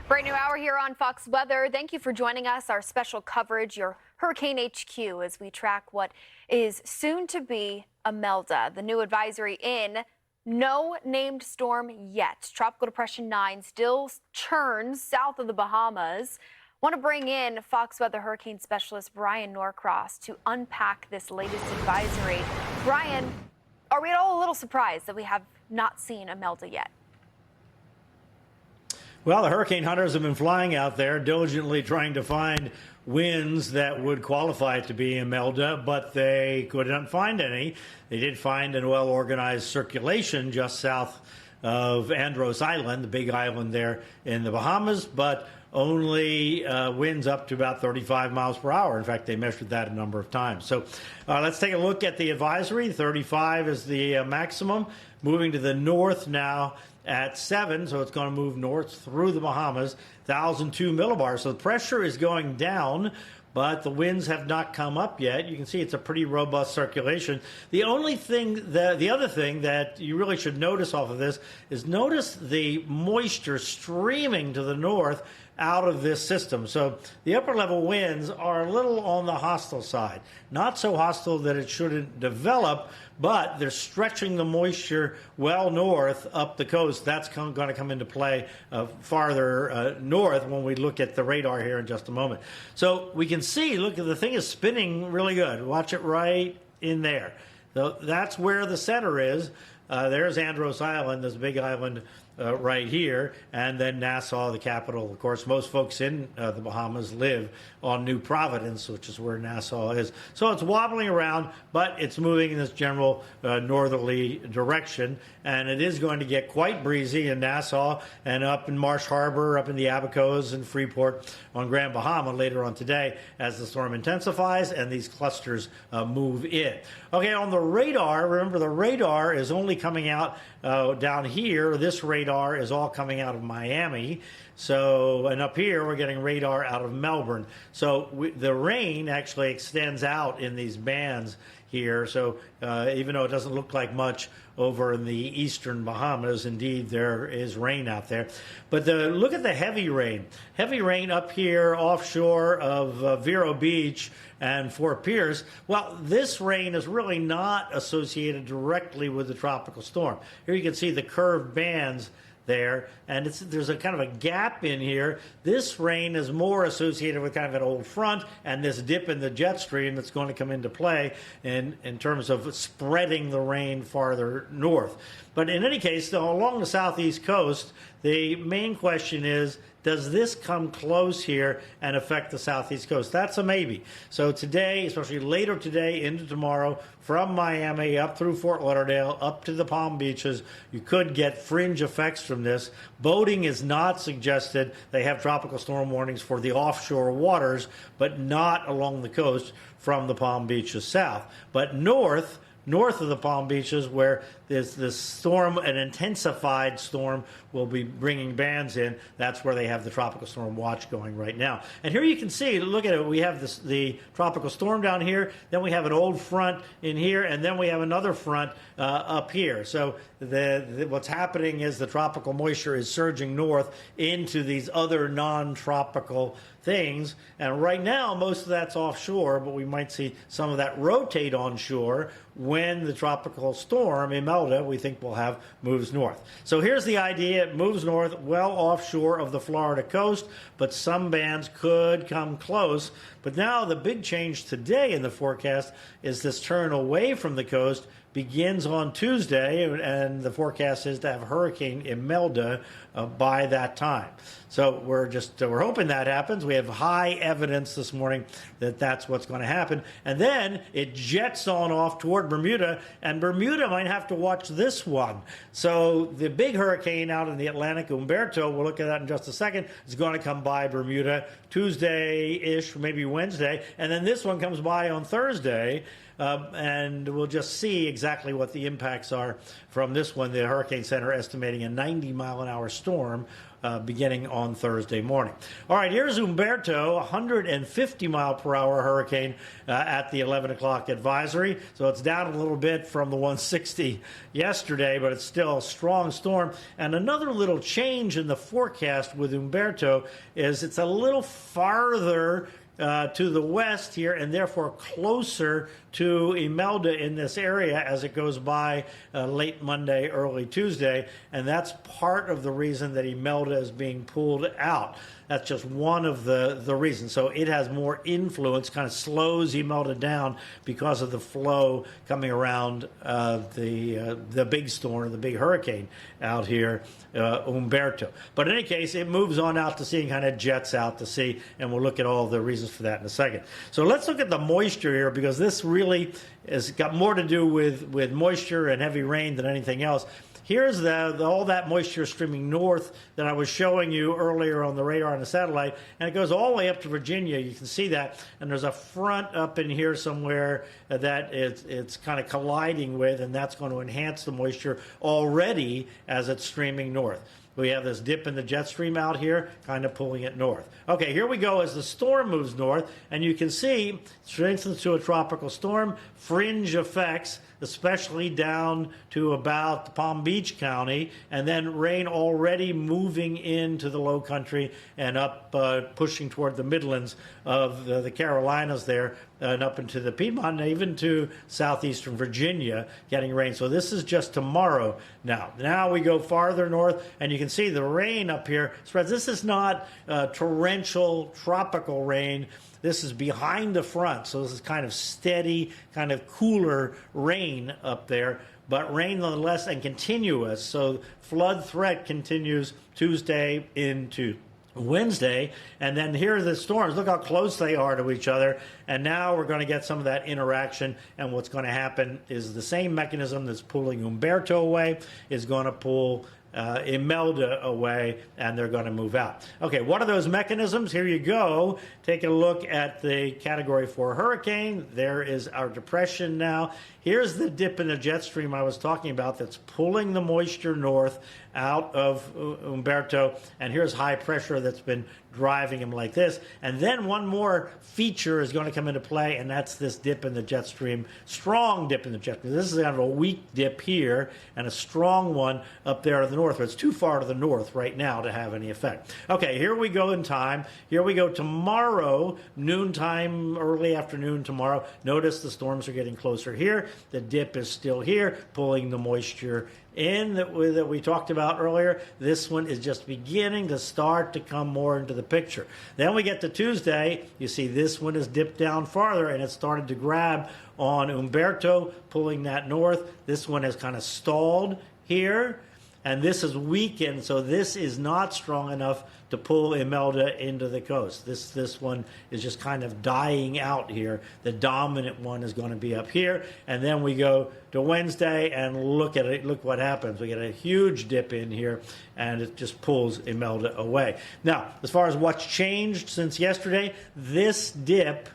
Brand new hour here on Fox Weather. Thank you for joining us. Our special coverage, your Hurricane HQ, as we track what is soon to be Imelda. The new advisory in, no named storm yet. Tropical Depression 9 still churns south of the Bahamas. Want to bring in Fox Weather hurricane specialist Bryan Norcross to unpack this latest advisory. Bryan, are we at all a little surprised that we have not seen Imelda yet? Well, the hurricane hunters have been flying out there diligently trying to find winds that would qualify to be Imelda, but they couldn't find any. They did find a well-organized circulation just south of Andros Island, the big island there in the Bahamas, but only winds up to about 35 miles per hour. In fact, they measured that a number of times. So let's take a look at the advisory. 35 is the maximum, moving to the north now at 7, so it's going to move north through the Bahamas, 1,002 millibars. So the pressure is going down, but the winds have not come up yet. You can see it's a pretty robust circulation. The only thing, the other thing that you really should notice off of this is notice the moisture streaming to the north out of this system. So the upper level winds are a little on the hostile side. Not so hostile that it shouldn't develop, but they're stretching the moisture well north up the coast. That's going to come into play farther north when we look at the radar here in just a moment. So we can see, look, the thing is spinning really good. Watch it right in there. So that's where the center is. There's Andros Island, this big island right here, and then Nassau, the capital. Of course, most folks in the Bahamas live on New Providence, which is where Nassau is. So it's wobbling around, but it's moving in this general northerly direction, and it is going to get quite breezy in Nassau and up in Marsh Harbor, up in the Abacos and Freeport on Grand Bahama later on today as the storm intensifies and these clusters move in. Okay, on the radar, remember the radar is only coming out down here. This radar is all coming out of Miami. So, and up here, we're getting radar out of Melbourne. So the rain actually extends out in these bands here. So even though it doesn't look like much over in the eastern Bahamas, indeed, there is rain out there. But look at the heavy rain. Heavy rain up here offshore of Vero Beach and Fort Pierce. Well, this rain is really not associated directly with the tropical storm. Here you can see the curved bands there, and there's a kind of a gap in here. This rain is more associated with kind of an old front and this dip in the jet stream that's going to come into play in terms of spreading the rain farther north. But in any case, along the southeast coast, the main question is, does this come close here and affect the southeast coast? That's a maybe. So today, especially later today into tomorrow, from Miami up through Fort Lauderdale, up to the Palm Beaches, you could get fringe effects from this. Boating is not suggested. They have tropical storm warnings for the offshore waters, but not along the coast from the Palm Beaches south. But north of the Palm Beaches, where there's this storm, an intensified storm, will be bringing bands in. That's where they have the tropical storm watch going right now. And here you can see, look at it, we have the tropical storm down here, then we have an old front in here, and then we have another front up here. So what's happening is the tropical moisture is surging north into these other non-tropical things. And right now, most of that's offshore, but we might see some of that rotate onshore when the tropical storm, Imelda, we think will have moves north. So here's the idea. It moves north well offshore of the Florida coast, but some bands could come close. But now the big change today in the forecast is this turn away from the coast begins on Tuesday, and the forecast is to have Hurricane Imelda by that time. So we're hoping that happens. We have high evidence this morning that that's what's going to happen. And then it jets on off toward Bermuda, and Bermuda might have to watch this one. So the big hurricane out in the Atlantic, Humberto, we'll look at that in just a second, is going to come by Bermuda Tuesday-ish, maybe Wednesday. And then this one comes by on Thursday. and we'll just see exactly what the impacts are from this one. The Hurricane Center estimating a 90-mile-an-hour storm beginning on Thursday morning. All right, here's Humberto, 150-mile-per-hour hurricane at the 11 o'clock advisory. So it's down a little bit from the 160 yesterday, but it's still a strong storm. And another little change in the forecast with Humberto is it's a little farther to the west here, and therefore closer to Imelda in this area as it goes by late Monday, early Tuesday. And that's part of the reason that Imelda is being pulled out. That's just one of the reasons. So it has more influence, kind of slows Imelda down because of the flow coming around the big storm, the big hurricane out here, Humberto. But in any case, it moves on out to sea and kind of jets out to sea, and we'll look at all the reasons for that in a second. So let's look at the moisture here, because this really has got more to do with moisture and heavy rain than anything else. Here's all that moisture streaming north that I was showing you earlier on the radar and the satellite, and it goes all the way up to Virginia. You can see that, and there's a front up in here somewhere that it's kind of colliding with, and that's going to enhance the moisture already as it's streaming north. We have this dip in the jet stream out here, kind of pulling it north. Okay, here we go as the storm moves north, and you can see strengthens to a tropical storm, fringe effects, especially down to about Palm Beach County, and then rain already moving into the low country and up, pushing toward the Midlands of the Carolinas there, and up into the Piedmont, and even to southeastern Virginia, getting rain. So this is just tomorrow now. Now we go farther north, and you can see the rain up here spreads. This is not torrential tropical rain. This is behind the front, so this is kind of steady, kind of cooler rain up there, but rain nonetheless and continuous. So flood threat continues Tuesday into Wednesday, and then here are the storms. Look how close they are to each other, and now we're going to get some of that interaction, and what's going to happen is the same mechanism that's pulling Humberto away is going to pull Imelda away, and they're going to move out. Okay, what are those mechanisms? Here you go. Take a look at the Category 4 hurricane. There is our depression now. Here's the dip in the jet stream I was talking about that's pulling the moisture north out of Humberto, and here's high pressure that's been driving him like this. And then one more feature is going to come into play, and that's this dip in the jet stream, strong dip in the jet stream. This is kind of a weak dip here and a strong one up there to the north, but it's too far to the north right now to have any effect. Okay, here we go in time. Here we go tomorrow, noontime, early afternoon tomorrow. Notice the storms are getting closer here. The dip is still here, pulling the moisture in that we talked about earlier. This one is just beginning to start to come more into the picture. Then we get to Tuesday. You see this one has dipped down farther, and it started to grab on Humberto, pulling that north. This one has kind of stalled here, and this is weakened, so this is not strong enough to pull Imelda into the coast. This one is just kind of dying out here. The dominant one is going to be up here, and then we go to Wednesday and look at it. Look what happens. We get a huge dip in here, and it just pulls Imelda away. Now, as far as what's changed since yesterday, this dip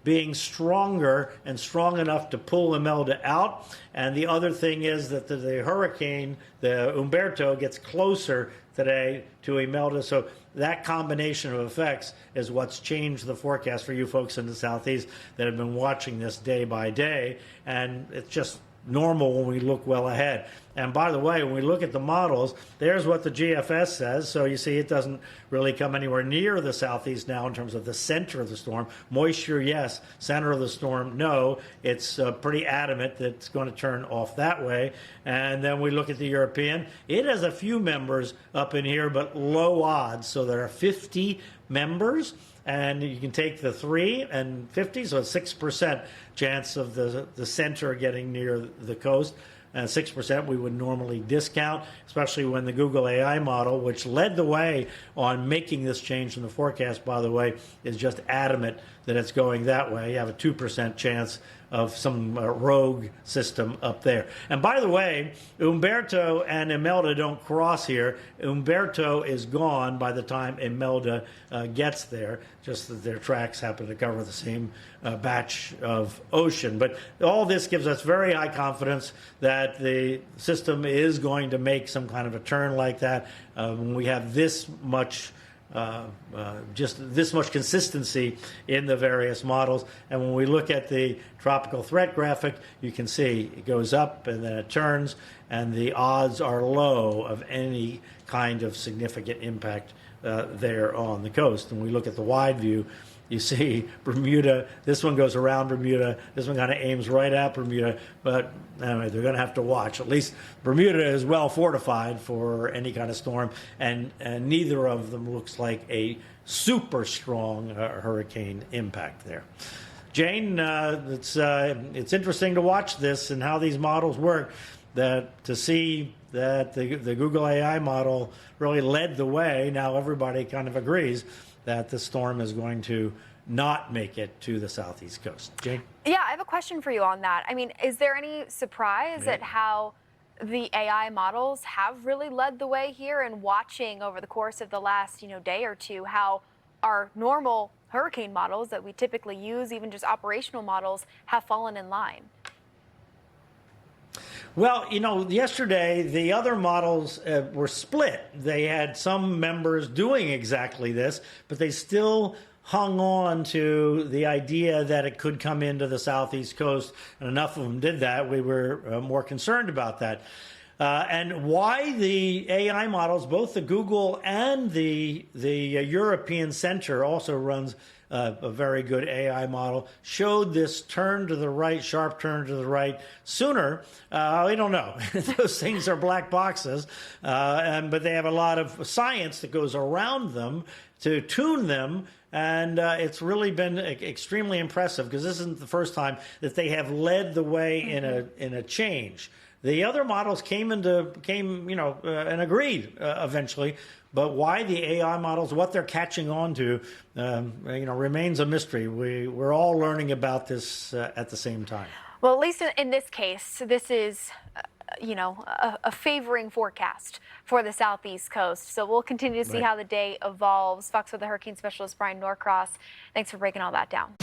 being stronger and strong enough to pull Imelda out. And the other thing is that the hurricane, the Humberto, gets closer today to Imelda. So that combination of effects is what's changed the forecast for you folks in the Southeast that have been watching this day by day. And it's just normal when we look well ahead. And by the way, when we look at the models, there's what the GFS says. So you see it doesn't really come anywhere near the Southeast now in terms of the center of the storm. Moisture, yes. Center of the storm, no. It's pretty adamant that it's going to turn off that way. And then we look at the European. It has a few members up in here, but low odds. So there are 50 members. And you can take the 3 and 50, so it's 6% chance of the center getting near the coast. And 6% we would normally discount, especially when the Google AI model, which led the way on making this change in the forecast, by the way, is just adamant that it's going that way. You have a 2% chance of some rogue system up there. And by the way, Humberto and Imelda don't cross here. Humberto is gone by the time Imelda gets there, just that their tracks happen to cover the same batch of ocean. But all this gives us very high confidence that the system is going to make some kind of a turn like that. When we have this much just this much consistency in the various models. And when we look at the tropical threat graphic, you can see it goes up and then it turns, and the odds are low of any kind of significant impact there on the coast. And we look at the wide view, you see Bermuda, this one goes around Bermuda, this one kind of aims right at Bermuda, but anyway, they're going to have to watch. At least Bermuda is well fortified for any kind of storm, and neither of them looks like a super strong hurricane impact there. Jane, it's interesting to watch this and how these models work, to see that the Google AI model really led the way. Now everybody kind of agrees that the storm is going to not make it to the southeast coast. Jane? Yeah, I have a question for you on that. I mean, is there any surprise at how the AI models have really led the way here, and watching over the course of the last, day or two, how our normal hurricane models that we typically use, even just operational models, have fallen in line? Well, yesterday the other models were split. They had some members doing exactly this, but they still hung on to the idea that it could come into the southeast coast, and enough of them did that. We were more concerned about that. And why the AI models, both the Google and the European Center also runs a very good AI model, showed this turn to the right, sharp turn to the right sooner. We don't know. Those things are black boxes, but they have a lot of science that goes around them to tune them. And it's really been extremely impressive, because this isn't the first time that they have led the way in a change. The other models came and agreed eventually, but why the AI models, what they're catching on to, remains a mystery. We're all learning about this at the same time. Well, at least in this case, this is, a favoring forecast for the southeast coast. So we'll continue to see how the day evolves. Fox Weather Hurricane Specialist Bryan Norcross, thanks for breaking all that down.